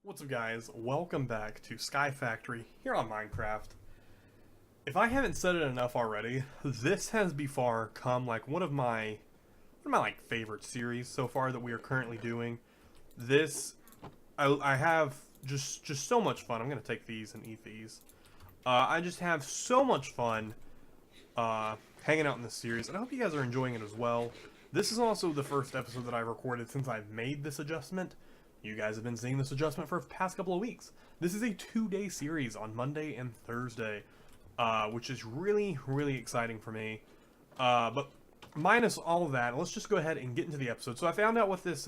What's up guys, welcome back to Sky Factory here on Minecraft. If I haven't said it enough already, this has before come like one of my favorite series so far that we are currently doing. This, I have just so much fun. I'm going to take these and eat these. I just have so much fun hanging out in this series, and I hope you guys are enjoying it as well. This is also the first episode that I recorded since I've made this adjustment. You guys have been seeing this adjustment for the past couple of weeks. This is a 2-day series on Monday and Thursday, which is really exciting for me. But minus all of that, let's just go ahead and get into the episode. So I found out what this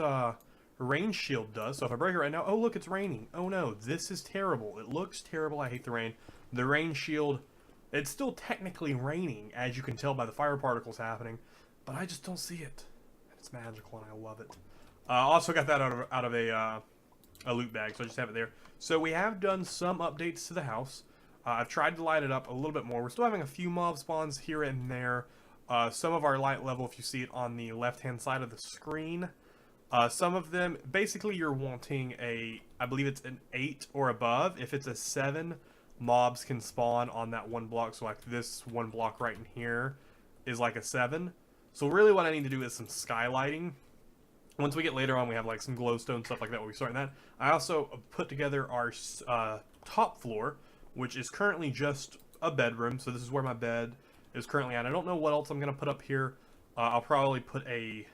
rain shield does. So if I break it right now, oh look, it's raining. Oh no, this is terrible. It looks terrible. I hate the rain. The rain shield, it's still technically raining, as you can tell by the fire particles happening, but I just don't see it. It's magical and I love it. Also got that out of a loot bag, so I just have it there. So we have done some updates to the house. I've tried to light it up a little bit more. We're still having a few mob spawns here and there. Some of our light level, if you see it on the left-hand side of the screen. Some of them, basically you're wanting I believe it's an 8 or above. If it's a 7, mobs can spawn on that one block. So like this one block right in here is like a 7. So really what I need to do is some skylighting. Once we get later on, we have like some glowstone stuff like that. We'll be starting that. I also put together our top floor, which is currently just a bedroom. So this is where my bed is currently at. I don't know what else I'm going to put up here. I'll probably put a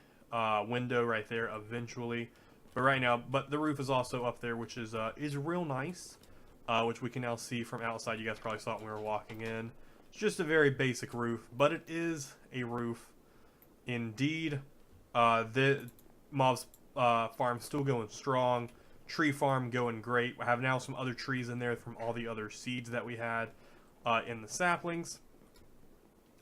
window right there eventually. But right now, the roof is also up there, which is real nice, which we can now see from outside. You guys probably saw it when we were walking in. It's just a very basic roof, but it is a roof indeed. The mobs farm still going strong. Tree farm going great. I have now some other trees in there from all the other seeds that we had in the saplings.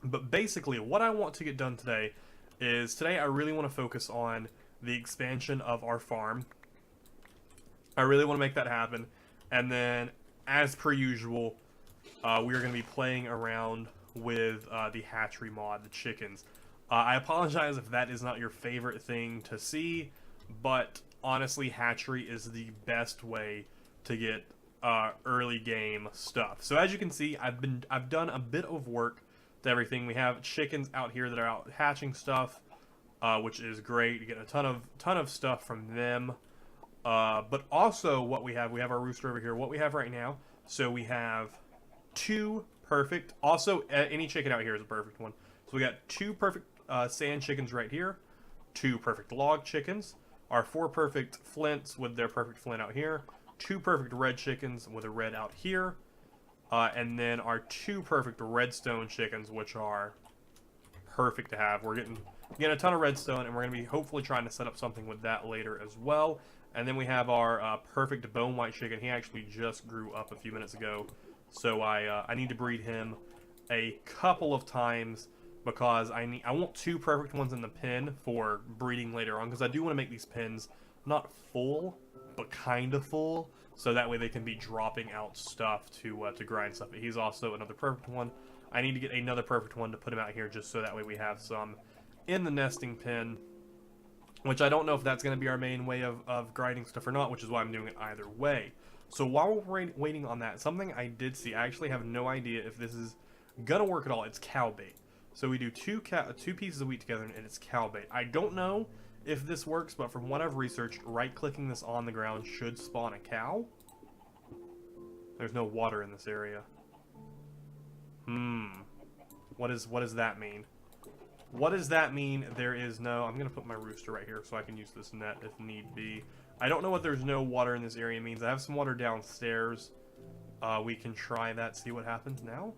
But basically what I want to get done today is I really want to focus on the expansion of our farm. I really want to make that happen. And then as per usual, we are going to be playing around with the hatchery mod, the chickens. I apologize if that is not your favorite thing to see, but honestly, hatchery is the best way to get early game stuff. So as you can see, I've done a bit of work to everything. We have chickens out here that are out hatching stuff, which is great. You get a ton of stuff from them. But also, what we have our rooster over here. What we have right now, so we have 2 perfect. Also, any chicken out here is a perfect one. So we got 2 perfect sand chickens right here, 2 perfect log chickens, our 4 perfect flints with their perfect flint out here, 2 perfect red chickens with a red out here, and then our 2 perfect redstone chickens, which are perfect to have. We're getting a ton of redstone, and we're going to be hopefully trying to set up something with that later as well. And then we have our perfect bone white chicken. He actually just grew up a few minutes ago, so I need to breed him a couple of times, because I want 2 perfect ones in the pen for breeding later on, because I do want to make these pens not full, but kind of full, so that way they can be dropping out stuff to grind stuff. But he's also another perfect one. I need to get another perfect one to put him out here, just so that way we have some in the nesting pen, which I don't know if that's going to be our main way of grinding stuff or not, which is why I'm doing it either way. So while we're waiting on that, something I did see, I actually have no idea if this is going to work at all. It's cow bait. So we do 2 pieces of wheat together, and it's cow bait. I don't know if this works, but from what I've researched, right-clicking this on the ground should spawn a cow. There's no water in this area. What does that mean? What does that mean? There is no... I'm going to put my rooster right here so I can use this net if need be. I don't know what there's no water in this area means. I have some water downstairs. We can try that, see what happens now.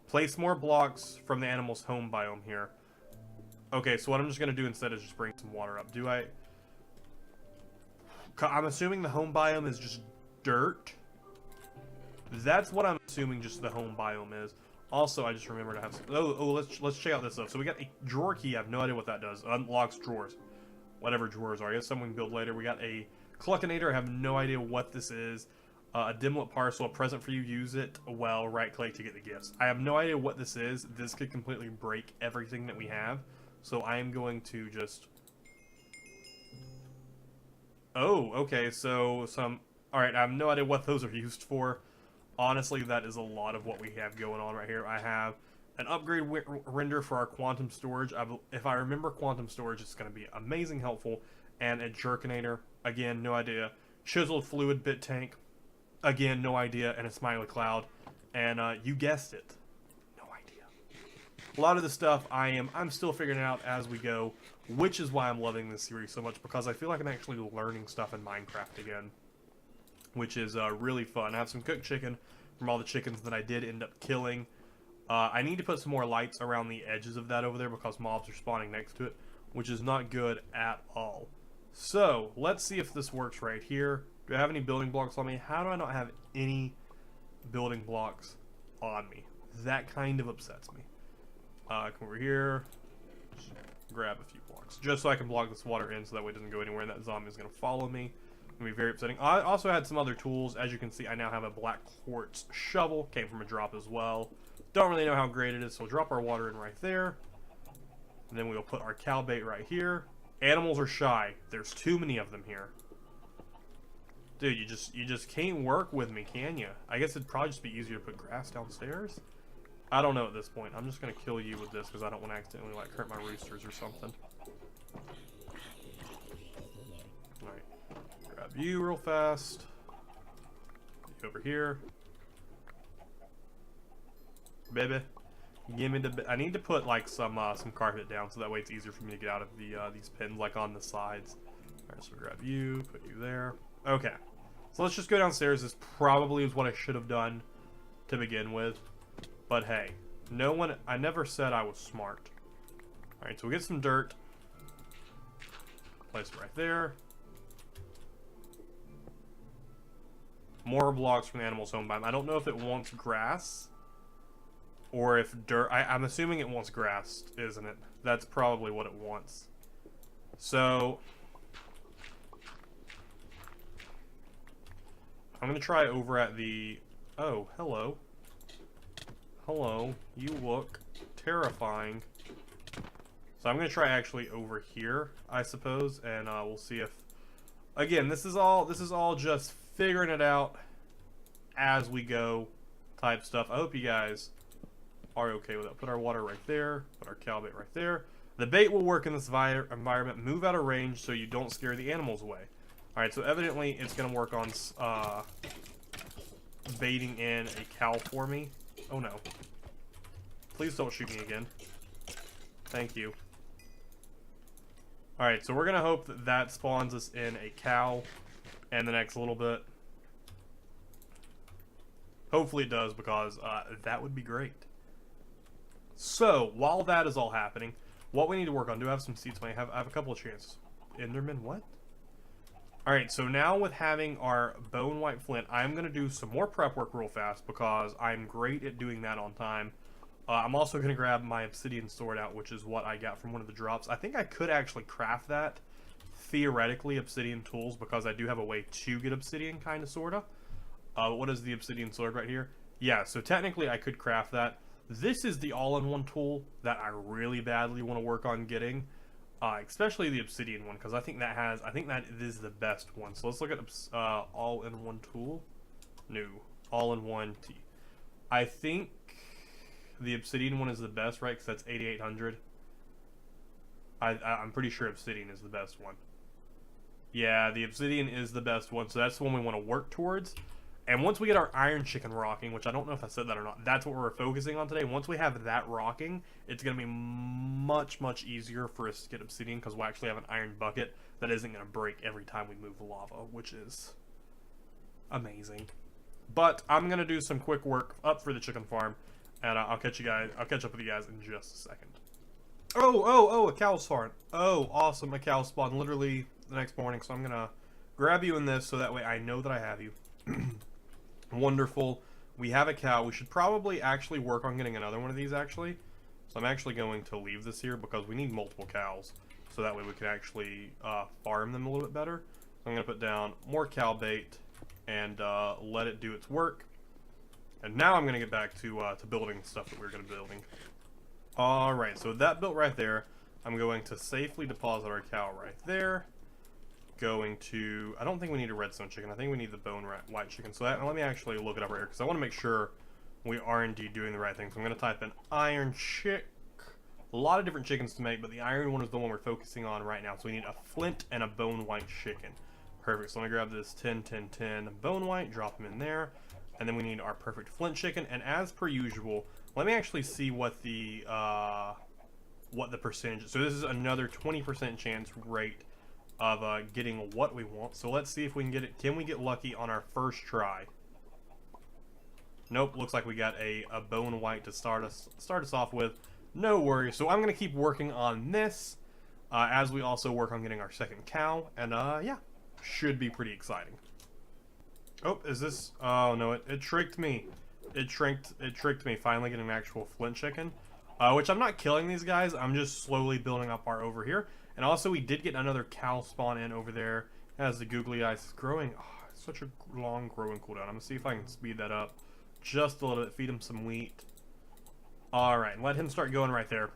Place more blocks from the animal's home biome here. Okay, so what I'm just going to do instead is just bring some water up. I'm assuming the home biome is just dirt. That's what I'm assuming just the home biome is. Also, I just remembered to have some... let's check out this stuff. So we got a drawer key. I have no idea what that does. Unlocks drawers. Whatever drawers are. I guess someone can build later. We got a Cluckinator. I have no idea what this is. A dimlet parcel, a present for you, use it. Well, right click to get the gifts. I have no idea what this is. This could completely break everything that we have. So I am going to just... Oh, okay, so some Alright, I have no idea what those are used for. Honestly, that is a lot of what we have going on right here. I have an upgrade render for our quantum storage. If I remember quantum storage, it's going to be amazing helpful. And a jerkinator. Again, no idea. Chiseled fluid bit tank. Again, no idea. And a smiley cloud. And you guessed it. No idea. A lot of the stuff I'm still figuring out as we go, which is why I'm loving this series so much, because I feel like I'm actually learning stuff in Minecraft again, which is really fun. I have some cooked chicken from all the chickens that I did end up killing. I need to put some more lights around the edges of that over there because mobs are spawning next to it, which is not good at all. So, let's see if this works right here. Do I have any building blocks on me? How do I not have any building blocks on me? That kind of upsets me. Come over here. Just grab a few blocks. Just so I can block this water in so that way it doesn't go anywhere and that zombie is going to follow me. It's going to be very upsetting. I also had some other tools. As you can see, I now have a black quartz shovel. Came from a drop as well. Don't really know how great it is, so we'll drop our water in right there. And then we'll put our cow bait right here. Animals are shy. There's too many of them here. Dude, you just can't work with me, can you? I guess it'd probably just be easier to put grass downstairs. I don't know at this point. I'm just gonna kill you with this because I don't want to accidentally like hurt my roosters or something. Alright. Grab you real fast. Get over here. Baby. Give me the I need to put like some carpet down so that way it's easier for me to get out of the these pins like on the sides. Alright, so grab you, put you there. Okay. So let's just go downstairs. This probably is what I should have done to begin with. But hey, I never said I was smart. Alright, so we'll get some dirt. Place it right there. More blocks from the animal's home biome. I don't know if it wants grass or if dirt. I'm assuming it wants grass, isn't it? That's probably what it wants. So I'm gonna try over at the... Oh, hello. Hello. You look terrifying. So I'm gonna try actually over here, I suppose, and we'll see if... Again, this is all just figuring it out as we go type stuff. I hope you guys are okay with that. Put our water right there. Put our cow bait right there. The bait will work in this environment. Move out of range so you don't scare the animals away. Alright, so evidently it's going to work on baiting in a cow for me. Oh no. Please don't shoot me again. Thank you. Alright, so we're going to hope that that spawns us in a cow in the next little bit. Hopefully it does, because that would be great. So, while that is all happening, what we need to work on, do I have some seeds? I have a couple of chances. Enderman, what? Alright, so now with having our bone white flint, I'm going to do some more prep work real fast, because I'm great at doing that on time. I'm also going to grab my obsidian sword out, which is what I got from one of the drops. I think I could actually craft that, theoretically, obsidian tools, because I do have a way to get obsidian, kind of, sort of. What is the obsidian sword right here? Yeah, so technically I could craft that. This is the all-in-one tool that I really badly want to work on getting, especially the obsidian one, because I think that is the best one. So let's look at all-in-one tool. No, all-in-one T. I think the obsidian one is the best, right? Because that's 8,800. I'm pretty sure obsidian is the best one. Yeah, the obsidian is the best one, so that's the one we want to work towards. And once we get our iron chicken rocking, which I don't know if I said that or not, that's what we're focusing on today. Once we have that rocking, it's going to be much, much easier for us to get obsidian, because we'll actually have an iron bucket that isn't going to break every time we move lava, which is amazing. But I'm going to do some quick work up for the chicken farm, and I'll catch up with you guys in just a second. Oh, a cow spawn. Oh, awesome, a cow spawn literally the next morning, so I'm going to grab you in this so that way I know that I have you. Wonderful. We have a cow. We should probably actually work on getting another one of these, actually. So I'm actually going to leave this here because we need multiple cows. So that way we can actually farm them a little bit better. So I'm going to put down more cow bait and let it do its work. And now I'm going to get back to building stuff that we're going to be building. Alright, so that built right there. I'm going to safely deposit our cow right there. going to... I don't think we need a redstone chicken. I think we need the bone white chicken. So let me actually look it up right here, because I want to make sure we are indeed doing the right thing. So I'm going to type in iron chick. A lot of different chickens to make, but the iron one is the one we're focusing on right now. So we need a flint and a bone white chicken. Perfect. So let me grab this 10, 10, 10 bone white, drop them in there. And then we need our perfect flint chicken. And as per usual, let me actually see what the percentage is. So this is another 20% chance rate of getting what we want. So let's see if we can get it. Can we get lucky on our first try? Nope. Looks like we got a bone white to start us off with. No worries. So I'm going to keep working on this as we also work on getting our second cow. And yeah, should be pretty exciting. Oh, is this... Oh, no, it tricked me. It tricked me. Finally getting an actual flint chicken. Which I'm not killing these guys. I'm just slowly building up our over here. And also, we did get another cow spawn in over there. As the googly eyes is growing. Oh, it's such a long growing cooldown. I'm going to see if I can speed that up just a little bit. Feed him some wheat. Alright, let him start going right there.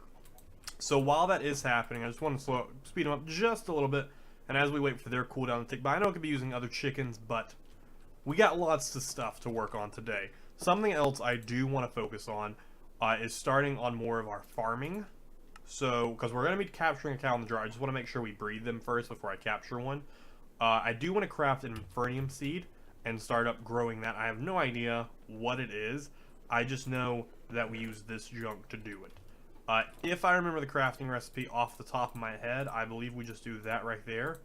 So while that is happening, I just want to speed him up just a little bit. And as we wait for their cooldown to tick by, I know I could be using other chickens, but we got lots of stuff to work on today. Something else I do want to focus on is starting on more of our farming. So, because we're going to be capturing a cow in the jar, I just want to make sure we breed them first before I capture one. I do want to craft an infernium seed and start up growing that. I have no idea what it is. I just know that we use this junk to do it. If I remember the crafting recipe off the top of my head, I believe we just do that right there.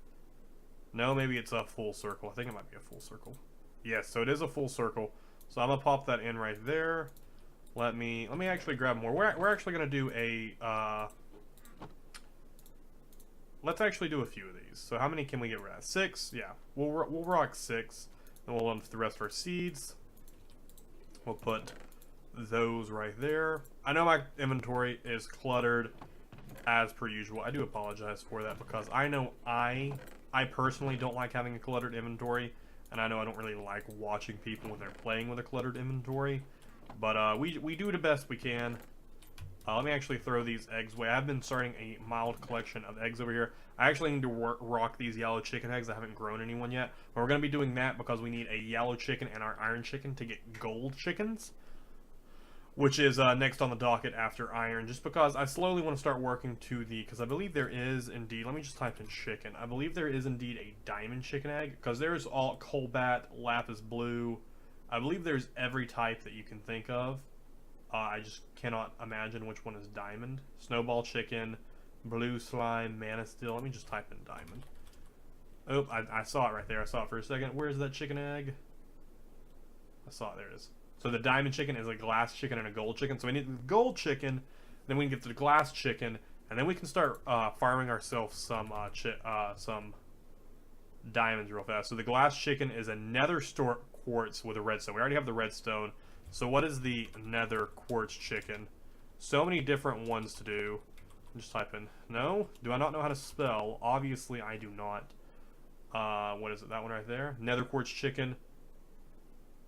No, maybe it's a full circle. I think it might be a full circle. Yes, so it is a full circle. So I'm gonna pop that in right there. Let me actually grab more. We're actually gonna do a let's actually do a few of these. So how many can we get rid of? 6? Yeah, we'll rock 6. Then we'll lump the rest of our seeds. We'll put those right there. I know my inventory is cluttered as per usual. I do apologize for that because I know I personally don't like having a cluttered inventory, and I know I don't really like watching people when they're playing with a cluttered inventory, but we do the best we can. Let me actually throw these eggs away. I've been starting a mild collection of eggs over here. I actually need to rock these yellow chicken eggs. I haven't grown anyone yet, but we're going to be doing that because we need a yellow chicken and our iron chicken to get gold chickens, which is next on the docket after iron, just because I slowly want to start working to the, because I believe there is indeed, let me just type in chicken. I believe there is indeed a diamond chicken egg, because there's all cobalt, lapis blue. I believe there's every type that you can think of. I just cannot imagine which one is diamond. Snowball chicken, blue slime, mana steel. Let me just type in diamond. Oh, I saw it right there. I saw it for a second. Where's that chicken egg? I saw it. There it is. So the diamond chicken is a glass chicken and a gold chicken. So we need the gold chicken, then we can get to the glass chicken, and then we can start farming ourselves some diamonds real fast. So the glass chicken is a nether quartz with a redstone. We already have the redstone. So what is the nether quartz chicken? So many different ones to do. Just type in. No? Do I not know how to spell? Obviously I do not. What is it? That one right there? Nether quartz chicken.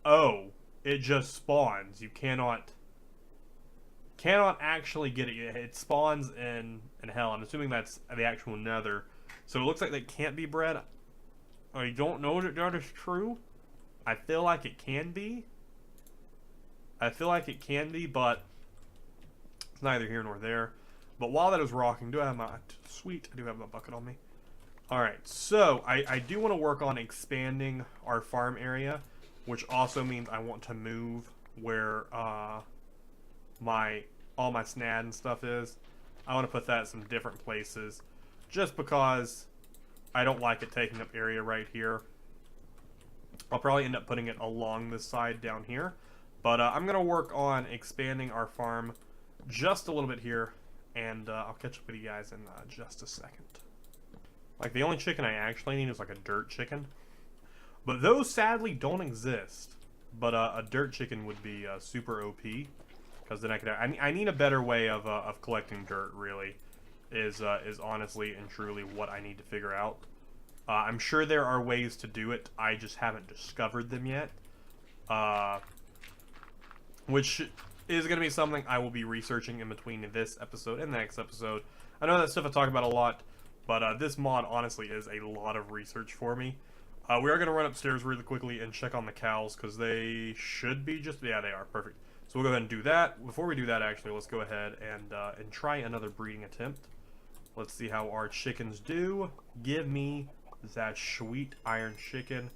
Oh. It just spawns. You cannot actually get it. It spawns in hell. I'm assuming that's the actual nether. So it looks like that can't be bred. I don't know that that is true. I feel like it can be. But it's neither here nor there. But while that is rocking, do I have my... Sweet, I do have my bucket on me. Alright, so I do want to work on expanding our farm area, which also means I want to move where all my snad and stuff is. I want to put that in some different places, just because I don't like it taking up area right here. I'll probably end up putting it along this side down here. But I'm going to work on expanding our farm just a little bit here, and I'll catch up with you guys in just a second. Like, the only chicken I actually need is like a dirt chicken. But those sadly don't exist. But a dirt chicken would be super OP, because then I need a better way of collecting dirt. Really, is honestly and truly what I need to figure out. I'm sure there are ways to do it. I just haven't discovered them yet. Which is going to be something I will be researching in between this episode and the next episode. I know that stuff I talk about a lot, But this mod honestly is a lot of research for me. We are going to run upstairs really quickly and check on the cows because they should be just... Yeah, they are. Perfect. So we'll go ahead and do that. Before we do that, actually, let's go ahead and try another breeding attempt. Let's see how our chickens do. Give me that sweet iron chicken.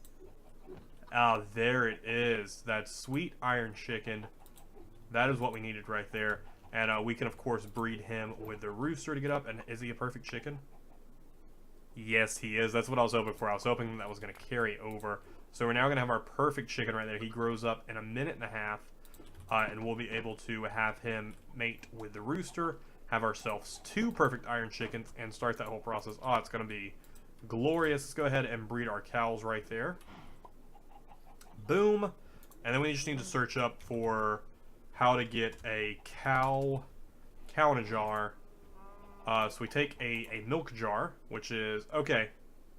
Ah, there it is. That sweet iron chicken. That is what we needed right there. And we can, of course, breed him with the rooster to get up. And is he a perfect chicken? Yes, he is. That's what I was hoping for. I was hoping that was going to carry over. So we're now going to have our perfect chicken right there. He grows up in a minute and a half. And we'll be able to have him mate with the rooster. Have ourselves 2 perfect iron chickens. And start that whole process. Oh, it's going to be glorious. Let's go ahead and breed our cows right there. Boom. And then we just need to search up for how to get a cow in a jar. So we take a milk jar, which is... Okay.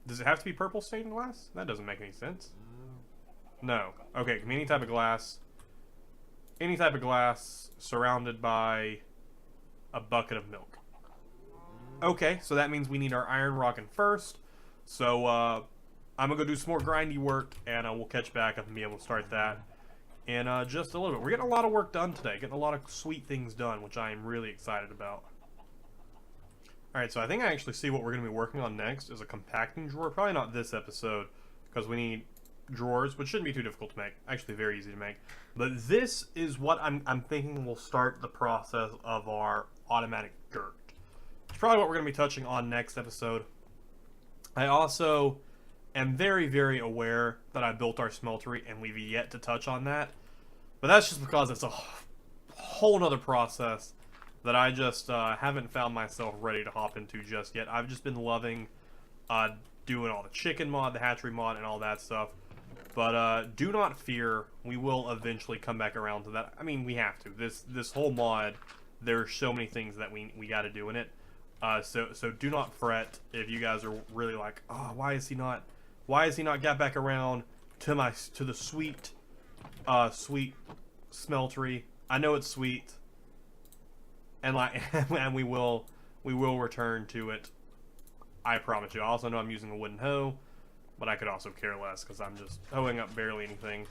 Does it have to be purple stained glass? That doesn't make any sense. No. Okay, give me any type of glass. Any type of glass surrounded by a bucket of milk. Okay, so that means we need our iron rocking first. So, I'm going to go do some more grindy work, and we'll catch back up and be able to start that in just a little bit. We're getting a lot of work done today. Getting a lot of sweet things done, which I am really excited about. Alright, so I think I actually see what we're going to be working on next is a compacting drawer. Probably not this episode, because we need drawers, which shouldn't be too difficult to make. Actually, very easy to make. But this is what I'm thinking will start the process of our automatic dirt. It's probably what we're going to be touching on next episode. I also am very, very aware that I built our smeltery, and we've yet to touch on that. But that's just because it's a whole nother process that I just haven't found myself ready to hop into just yet. I've just been loving doing all the chicken mod, the hatchery mod, and all that stuff. But do not fear, we will eventually come back around to that. I mean, we have to. This whole mod, there's so many things that we got to do in it. So do not fret if you guys are really like, oh, why is he not got back around to the sweet smeltery? I know it's sweet. And and we will return to it. I promise you. I also know I'm using a wooden hoe, but I could also care less because I'm just hoeing up barely anything.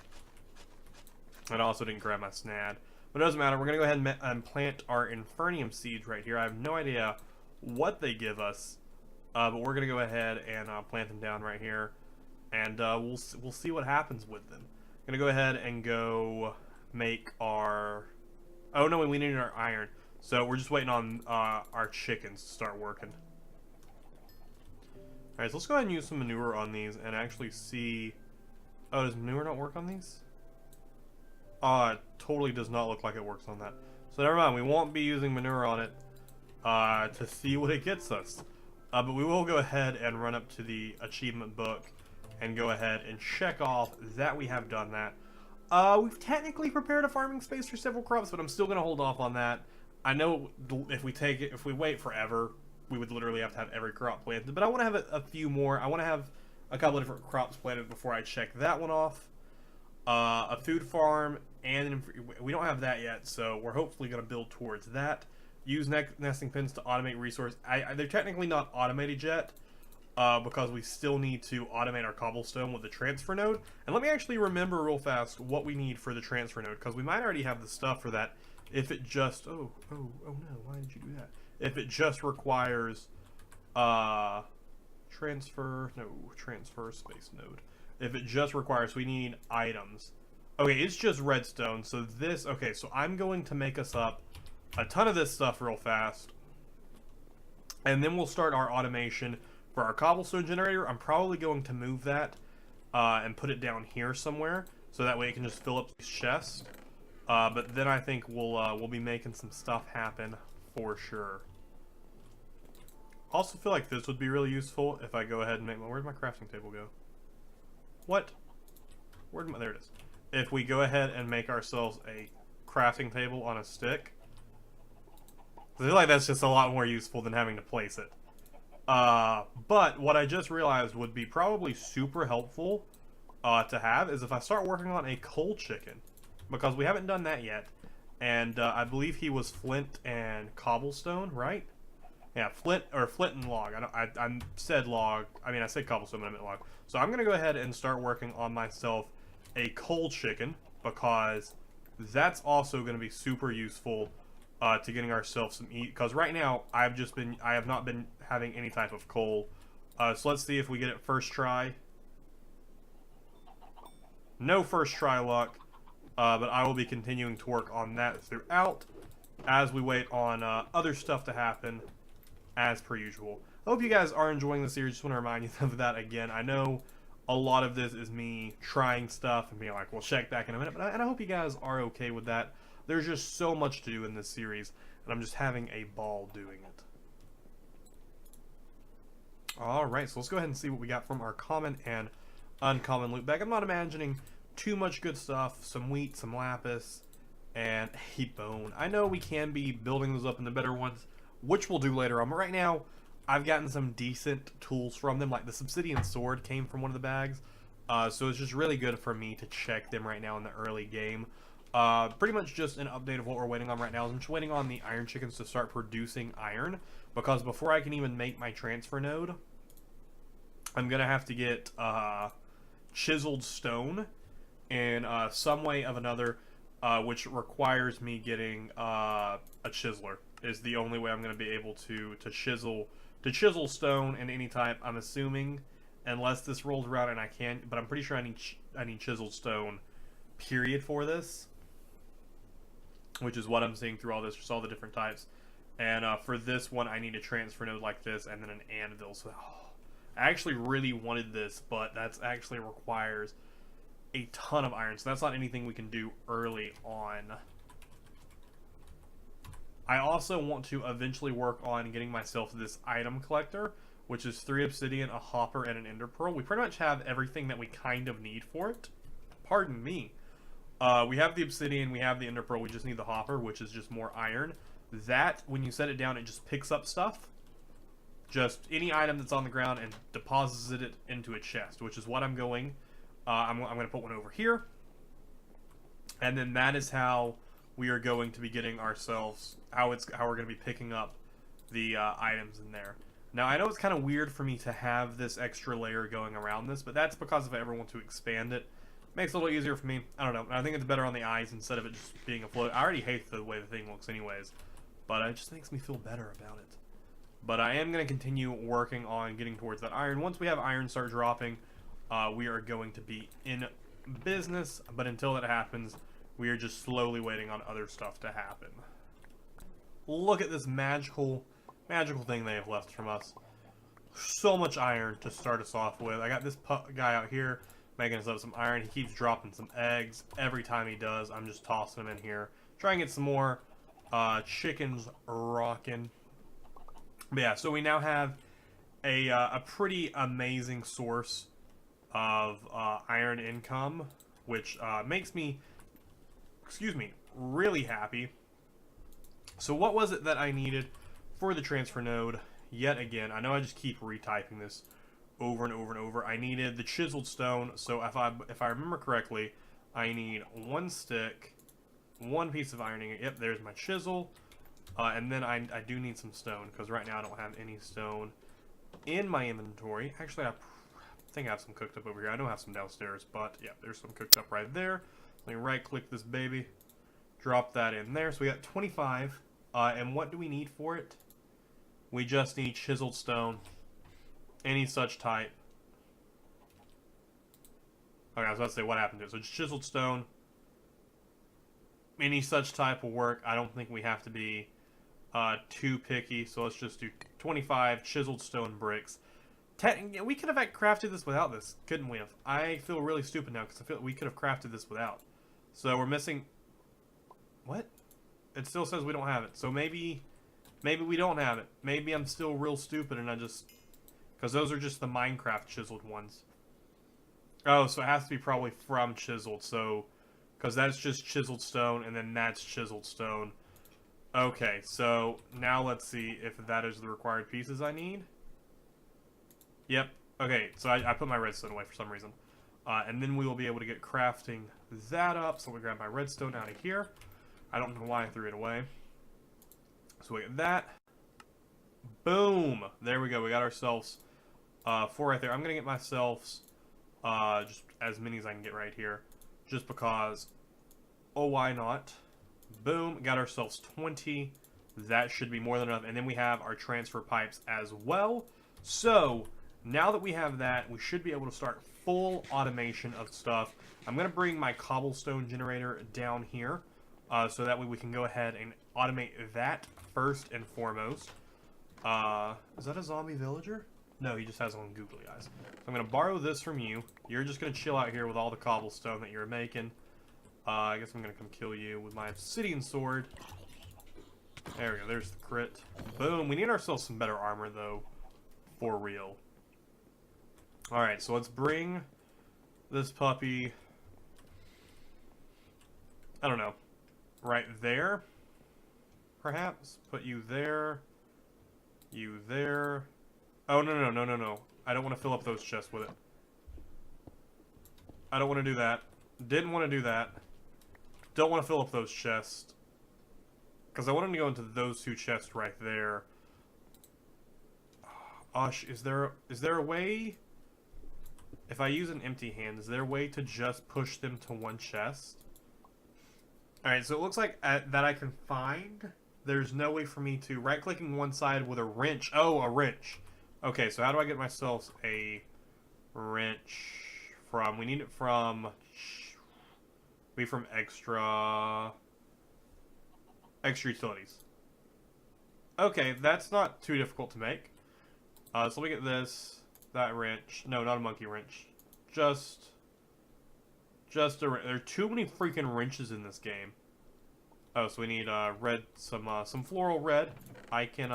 And I also didn't grab my snad, but it doesn't matter. We're gonna go ahead and plant our infernium seeds right here. I have no idea what they give us, but we're gonna go ahead and plant them down right here, and we'll see what happens with them. I'm gonna go ahead and go make our. Oh no, we need our iron. So we're just waiting on our chickens to start working. Alright, so let's go ahead and use some manure on these and actually see... Oh, does manure not work on these? It totally does not look like it works on that. So never mind, we won't be using manure on it to see what it gets us. But we will go ahead and run up to the achievement book and go ahead and check off that we have done that. We've technically prepared a farming space for several crops, but I'm still going to hold off on that. I know if we wait forever, we would literally have to have every crop planted. But I want to have a few more. I want to have a couple of different crops planted before I check that one off. A food farm, and we don't have that yet, so we're hopefully going to build towards that. Use nesting pens to automate resource. They're technically not automated yet, because we still need to automate our cobblestone with the transfer node. And let me actually remember real fast what we need for the transfer node, because we might already have the stuff for that. If it just oh no, why did you do that? If it just requires transfer space node. If it just requires, we need items. Okay, it's just redstone. So this, okay, so I'm going to make us up a ton of this stuff real fast. And then we'll start our automation for our cobblestone generator. I'm probably going to move that and put it down here somewhere, so that way it can just fill up these chests. But then I think we'll be making some stuff happen for sure. Also feel like this would be really useful if I go ahead and make my... Where'd my crafting table go? What? There it is. If we go ahead and make ourselves a crafting table on a stick. I feel like that's just a lot more useful than having to place it. But what I just realized would be probably super helpful to have is if I start working on a coal chicken. Because we haven't done that yet. And I believe he was flint and cobblestone, right? Yeah, flint and log. I said log. I mean, I said cobblestone, but I meant log. So I'm gonna go ahead and start working on myself a coal chicken, because that's also gonna be super useful to getting ourselves some eat. Because right now I have not been having any type of coal. So let's see if we get it first try. No first try luck, but I will be continuing to work on that throughout as we wait on other stuff to happen, as per usual. I hope you guys are enjoying the series. Just want to remind you of that again. I know a lot of this is me trying stuff and being like, we'll check back in a minute, and I hope you guys are okay with that. There's just so much to do in this series, and I'm just having a ball doing it. Alright, so let's go ahead and see what we got from our common and uncommon loot bag. I'm not imagining too much good stuff. Some wheat, some lapis, and a bone. I know we can be building those up in the better ones, which we'll do later on, but right now I've gotten some decent tools from them. Like the obsidian sword came from one of the bags, so it's just really good for me to check them right now in the early game. Pretty much just an update of what we're waiting on right now. I'm just waiting on the iron chickens to start producing iron, because before I can even make my transfer node, I'm gonna have to get chiseled stone in some way of another, which requires me getting a chiseler. Is the only way I'm going to be able to chisel stone in any type. I'm assuming, unless this rolls around and I can, but I'm pretty sure I need chiseled stone, period, for this, which is what I'm seeing through all this, just all the different types. And for this one, I need a transfer node like this, and then an anvil. So I actually really wanted this, but that's actually requires a ton of iron, so that's not anything we can do early on. I also want to eventually work on getting myself this item collector, which is 3 obsidian, a hopper, and an ender pearl. We pretty much have everything that we kind of need for it. Pardon me. We have the obsidian, we have the ender pearl, we just need the hopper, which is just more iron. That, when you set it down, it just picks up stuff. Just any item that's on the ground and deposits it into a chest, which is what I'm going. I'm going to put one over here. And then that is how we are going to be getting ourselves, how we're going to be picking up the items in there. Now, I know it's kind of weird for me to have this extra layer going around this, but that's because if I ever want to expand it, makes it a little easier for me. I don't know. I think it's better on the eyes instead of it just being a float. I already hate the way the thing looks anyways, but it just makes me feel better about it. But I am going to continue working on getting towards that iron. Once we have iron start dropping, we are going to be in business, but until that happens, we are just slowly waiting on other stuff to happen. Look at this magical thing they have left from us. So much iron to start us off with. I got this guy out here making us up some iron. He keeps dropping some eggs. Every time he does, I'm just tossing them in here. Try and get some more chickens rocking. But yeah, so we now have a pretty amazing source of iron income, which makes me, really happy. So what was it that I needed for the transfer node? Yet again, I know I just keep retyping this over and over and over. I needed the chiseled stone. So if I remember correctly, I need 1 stick, 1 piece of iron ingot. Yep, there's my chisel. And then I do need some stone, because right now I don't have any stone in my inventory. Actually, I think I have some cooked up over here. I don't have some downstairs, but yeah, there's some cooked up right there. Let me right-click this baby, drop that in there. So we got 25. And what do we need for it? We just need chiseled stone, any such type. Okay, I was about to say what happened to it. So just chiseled stone, any such type will work. I don't think we have to be too picky, so let's just do 25 chiseled stone bricks. We could have crafted this without this, couldn't we have? I feel really stupid now because I feel we could have crafted this without. So we're missing... What? It still says we don't have it. So maybe we don't have it. Maybe I'm still real stupid and I just... Because those are just the Minecraft chiseled ones. Oh, so it has to be probably from chiseled, so... Because that's just chiseled stone, and then that's chiseled stone. Okay, so now let's see if that is the required pieces I need. Yep. Okay, so I put my redstone away for some reason. And then we will be able to get crafting that up. So we grab my redstone out of here. I don't know why I threw it away. So we get that. Boom! There we go. We got ourselves 4 right there. I'm going to get myself just as many as I can get right here. Just because, oh, why not? Boom, got ourselves 20. That should be more than enough. And then we have our transfer pipes as well. So, now that we have that, we should be able to start full automation of stuff. I'm going to bring my cobblestone generator down here. So that way we can go ahead and automate that first and foremost. Is that a zombie villager? No, he just has on googly eyes. So I'm going to borrow this from you. You're just going to chill out here with all the cobblestone that you're making. I guess I'm going to come kill you with my obsidian sword. There we go. There's the crit. Boom. We need ourselves some better armor, though. For real. Alright, so let's bring this puppy... I don't know. Right there. Perhaps. Put you there. You there. Oh, no. I don't want to fill up those chests with it. I don't want to do that. Didn't want to do that. Don't want to fill up those chests. Because I want him to go into those 2 chests right there. Osh, is there a way... If I use an empty hand, is there a way to just push them to 1 chest? Alright, so it looks like that I can find. There's no way for me to... Right-clicking one side with a wrench. Oh, a wrench. Okay, so how do I get myself a wrench from... We need it from... Maybe from extra utilities. Okay, that's not too difficult to make. So let me get this, that wrench. No, not a monkey wrench. Just a wrench. There are too many freaking wrenches in this game. Oh, so we need red, some floral red. I can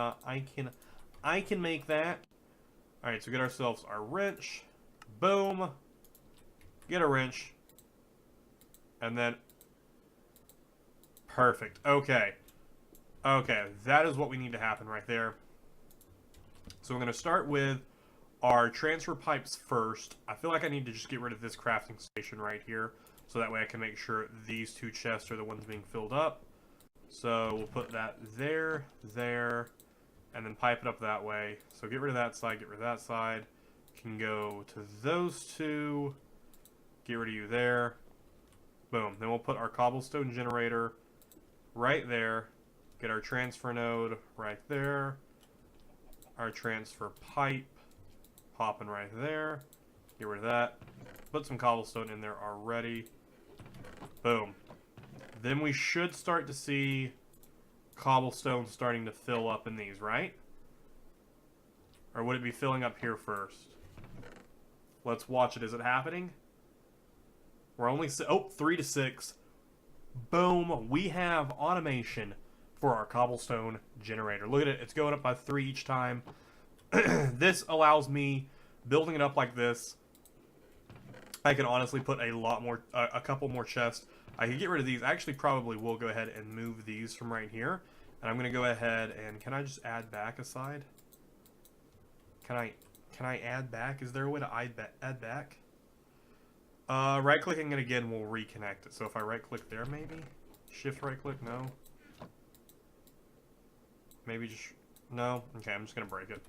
make that. All right, so get ourselves our wrench. Boom. Get a wrench. And then, perfect. Okay. Okay, that is what we need to happen right there. So we're going to start with our transfer pipes first. I feel like I need to just get rid of this crafting station right here. So that way I can make sure these 2 chests are the ones being filled up. So we'll put that there, and then pipe it up that way. So get rid of that side, get rid of that side. Can go to those 2. Get rid of you there. Boom. Then we'll put our cobblestone generator right there. Get our transfer node right there. Our transfer pipe popping right there. Get rid of that. Put some cobblestone in there already. Boom. Then we should start to see cobblestone starting to fill up in these, right? Or would it be filling up here first? Let's watch it. Is it happening? We're only... Oh, 3 to 6. Boom. We have automation for our cobblestone generator. Look at it. It's going up by 3 each time. This allows me, building it up like this, I can honestly put a lot more, a couple more chests. I can get rid of these. I actually probably will go ahead and move these from right here. And I'm going to go ahead and, can I just add back a side? Can I add back? Is there a way to add back? Right-clicking it again will reconnect it. So if I right-click there, maybe? Shift right-click? No. Maybe just... No? Okay, I'm just going to break it.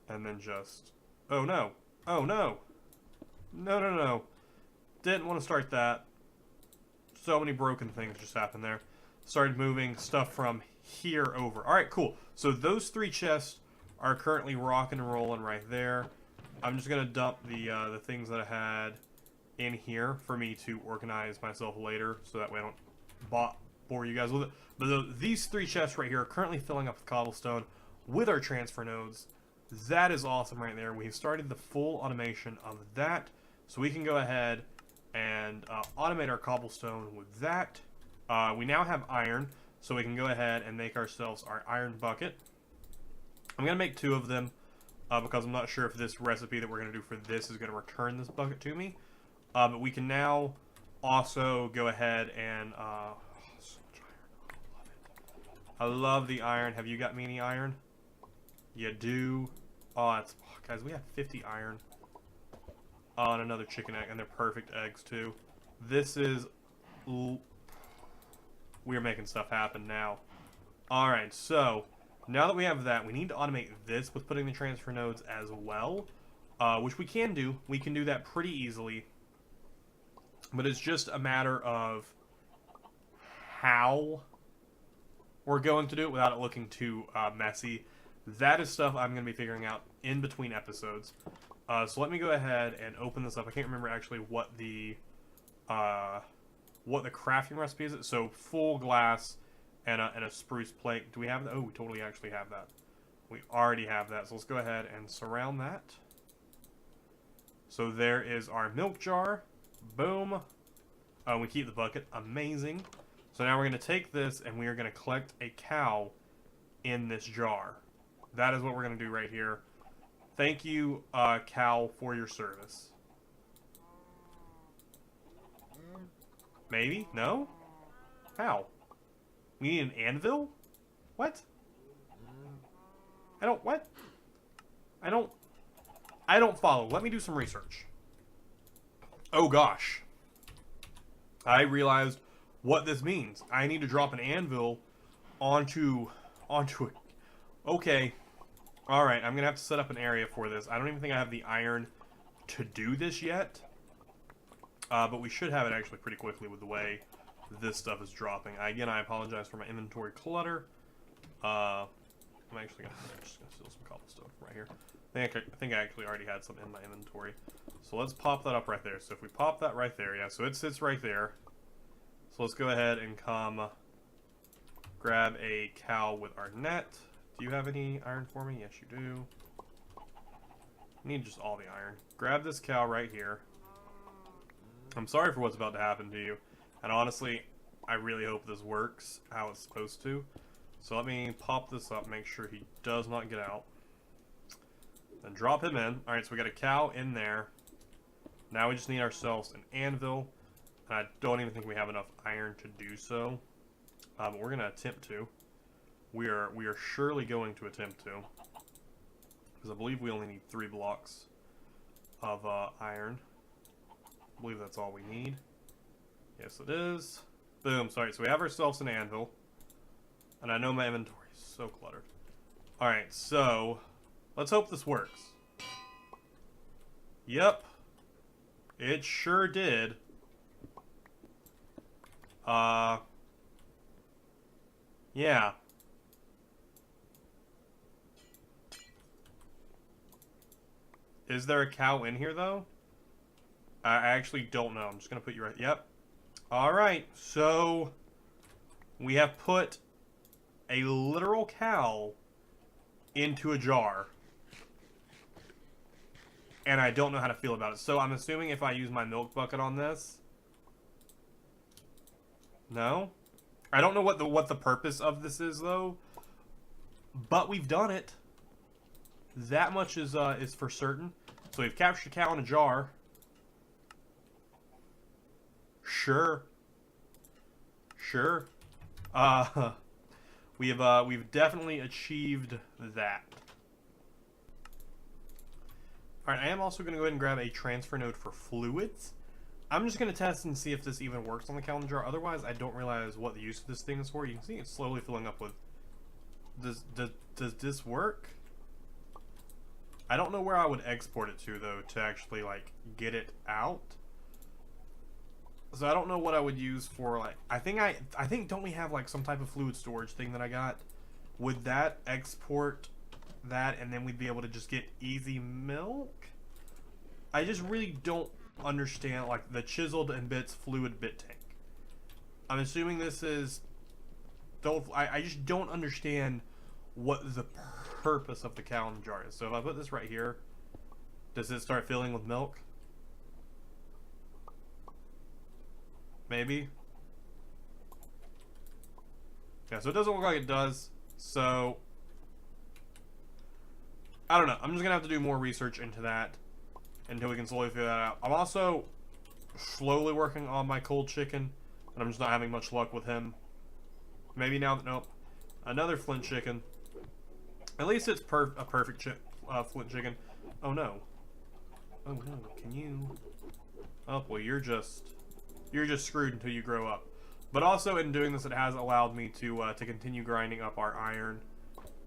And then just... Oh, no. Oh, no. No. Didn't want to start that. So many broken things just happened there. Started moving stuff from here over. Alright, cool. So those 3 chests are currently rocking and rolling right there. I'm just going to dump the things that I had in here for me to organize myself later, so that way I don't bore you guys with it. But these 3 chests right here are currently filling up with cobblestone with our transfer nodes. That is awesome right there. We've started the full automation of that, so we can go ahead and automate our cobblestone with that. We now have iron, so we can go ahead and make ourselves our iron bucket. I'm going to make 2 of them. Because I'm not sure if this recipe that we're going to do for this is going to return this bucket to me. But we can now also go ahead and... so much iron. I love it. I love the iron. Have you got me any iron? You do. Oh, guys, we have 50 iron. And another chicken egg. And they're perfect eggs, too. This is... We're making stuff happen now. Alright, so... Now that we have that, we need to automate this with putting the transfer nodes as well, which we can do. We can do that pretty easily, but it's just a matter of how we're going to do it without it looking too messy. That is stuff I'm going to be figuring out in between episodes. So let me go ahead and open this up. I can't remember actually what the crafting recipe is. So full glass and a spruce plate. Do we have that? Oh, we totally actually have that. We already have that. So let's go ahead and surround that. So there is our milk jar. Boom. We keep the bucket. Amazing. So now we're going to take this and we are going to collect a cow in this jar. That is what we're going to do right here. Thank you, cow, for your service. Maybe? No? How? We need an anvil? What? What? I don't follow. Let me do some research. Oh gosh. I realized what this means. I need to drop an anvil onto it. Okay. Alright, I'm going to have to set up an area for this. I don't even think I have the iron to do this yet. But we should have it actually pretty quickly with the way this stuff is dropping. Again, I apologize for my inventory clutter. I'm actually just gonna steal some cobblestone from right here. I think I actually already had some in my inventory. So let's pop that up right there. So if we pop that right there, yeah, so it sits right there. So let's go ahead and come grab a cow with our net. Do you have any iron for me? Yes, you do. I need just all the iron. Grab this cow right here. I'm sorry for what's about to happen to you. And honestly, I really hope this works how it's supposed to. So let me pop this up, make sure he does not get out. Then drop him in. Alright, so we got a cow in there. Now we just need ourselves an anvil. And I don't even think we have enough iron to do so. But we're going to attempt to. We are surely going to attempt to. Because I believe we only need 3 blocks of iron. I believe that's all we need. Yes, it is. Boom. Sorry, so we have ourselves an anvil. And I know my inventory is so cluttered. Alright, so let's hope this works. Yep. It sure did. Yeah. Is there a cow in here, though? I actually don't know. I'm just going to put you right... Yep. Alright, so we have put a literal cow into a jar. And I don't know how to feel about it. So I'm assuming if I use my milk bucket on this... No? I don't know what the purpose of this is, though. But we've done it. That much is for certain. So we've captured a cow in a jar. Sure. Sure. We've definitely achieved that. Alright, I am also going to go ahead and grab a transfer node for fluids. I'm just going to test and see if this even works on the cow in the jar. Otherwise, I don't realize what the use of this thing is for. You can see it's slowly filling up with... Does this work? I don't know where I would export it to, though, to actually, like, get it out. So I don't know what I would use for, like... I think don't we have, like, some type of fluid storage thing that I got? Would that export that, and then we'd be able to just get easy milk? I just really don't understand, like, the chiseled and bits fluid bit tank. I'm assuming this is... I just don't understand what the purpose of the cow in the jar is. So if I put this right here, does it start filling with milk? Maybe. Yeah, so it doesn't look like it does. So I don't know. I'm just gonna have to do more research into that until we can slowly figure that out. I'm also slowly working on my cold chicken, and I'm just not having much luck with him. Maybe now that... Nope. Another flint chicken. At least it's a perfect flint chicken. Oh no. Oh no. Can you... Oh, well, you're just screwed until you grow up. But also in doing this, it has allowed me to continue grinding up our iron.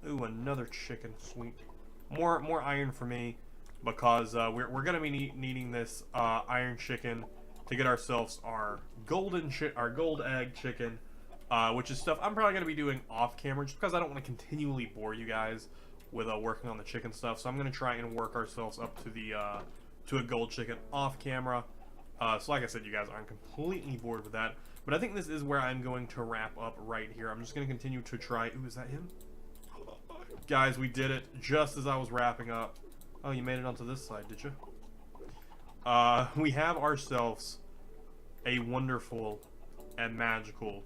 Ooh, another chicken. Sweet. More iron for me, because we're gonna be needing this iron chicken to get ourselves our our gold egg chicken, which is stuff I'm probably gonna be doing off camera, just because I don't want to continually bore you guys with working on the chicken stuff. So I'm gonna try and work ourselves up to the to a gold chicken off camera. So like I said, you guys aren't completely bored with that. But I think this is where I'm going to wrap up right here. I'm just going to continue to try. Ooh, is that him? Guys, we did it just as I was wrapping up. Oh, you made it onto this side, did you? We have ourselves a wonderful and magical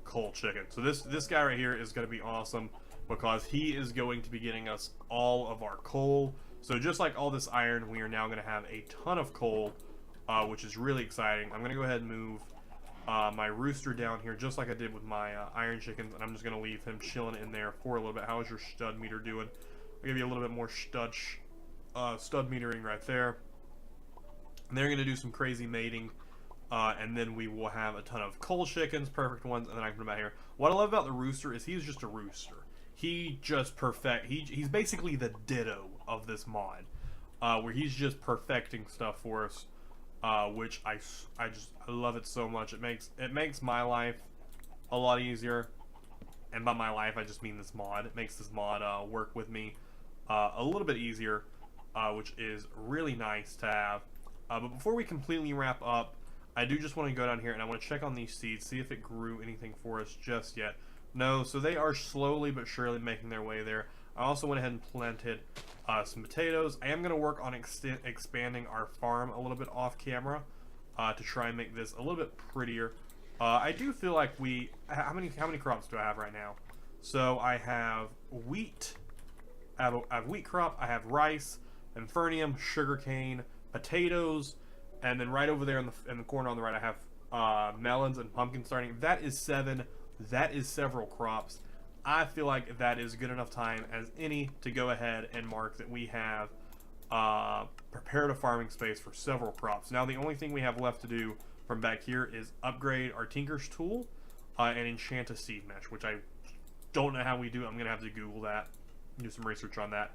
coal chicken. So this guy right here is going to be awesome, because he is going to be getting us all of our coal. So just like all this iron, we are now going to have a ton of coal, which is really exciting. I'm going to go ahead and move my rooster down here, just like I did with my iron chickens, and I'm just going to leave him chilling in there for a little bit. How is your stud meter doing? I'll give you a little bit more stud metering right there. And they're going to do some crazy mating, and then we will have a ton of coal chickens, perfect ones, and then I can put them out here. What I love about the rooster is he's just a rooster. He just he's basically the ditto of this mod, where he's just perfecting stuff for us, which I love it so much. It makes my life a lot easier, and by my life I just mean this mod. It makes this mod work with me a little bit easier, which is really nice to have. But before we completely wrap up, I do just want to go down here and I want to check on these seeds, see if it grew anything for us just yet. No, so they are slowly but surely making their way there. I also went ahead and planted some potatoes. I am going to work on expanding our farm a little bit off camera to try and make this a little bit prettier. I do feel like how many crops do I have right now? So I have wheat. I have wheat crop. I have rice, infernium, sugarcane, potatoes, and then right over there in the corner on the right, I have melons and pumpkins starting. That is 7. That is several crops. I feel like that is good enough time as any to go ahead and mark that we have prepared a farming space for several crops. Now the only thing we have left to do from back here is upgrade our Tinker's tool and enchant a seed mesh, which I don't know how we do. I'm going to have to Google that, do some research on that.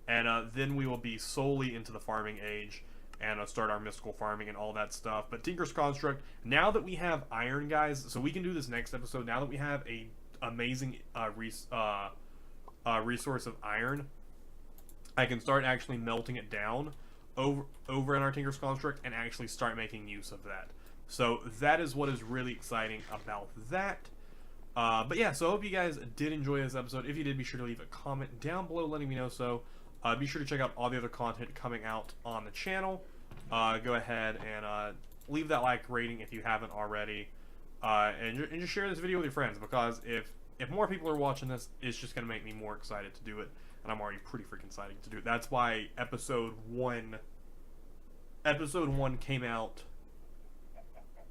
And then we will be solely into the farming age and start our mystical farming and all that stuff. But Tinker's Construct, now that we have iron, guys, so we can do this next episode. Now that we have a amazing resource of iron, I can start actually melting it down over in our Tinker's Construct and actually start making use of that. So that is what is really exciting about that. But yeah, so I hope you guys did enjoy this episode. If you did, be sure to leave a comment down below letting me know so. Be sure to check out all the other content coming out on the channel. Go ahead and leave that like rating if you haven't already. And just share this video with your friends, because if more people are watching this, it's just going to make me more excited to do it. And I'm already pretty freaking excited to do it. That's why episode 1 came out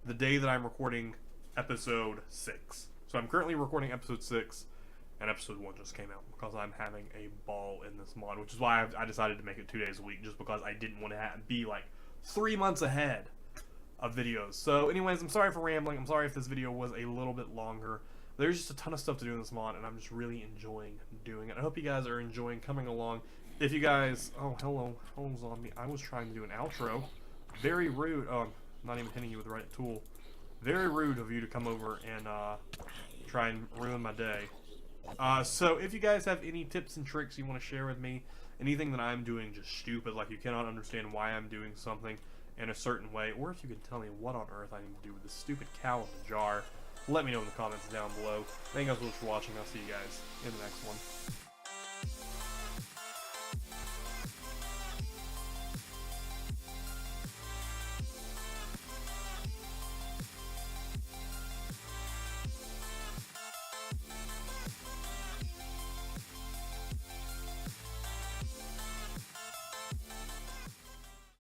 the day that I'm recording episode 6. So I'm currently recording episode 6. And episode 1 just came out because I'm having a ball in this mod, which is why I decided to make it 2 days a week, just because I didn't want to be like 3 months ahead of videos. So anyways, I'm sorry for rambling. I'm sorry if this video was a little bit longer. There's just a ton of stuff to do in this mod, and I'm just really enjoying doing it. I hope you guys are enjoying coming along. If you guys... Oh, hello zombie. I was trying to do an outro. Very rude. Oh, I'm not even hitting you with the right tool. Very rude of you to come over and try and ruin my day. So if you guys have any tips and tricks you want to share with me, anything that I'm doing just stupid, like you cannot understand why I'm doing something in a certain way, or if you can tell me what on earth I need to do with this stupid cow in the jar, let me know in the comments down below. Thank you guys so much for watching. I'll see you guys in the next one.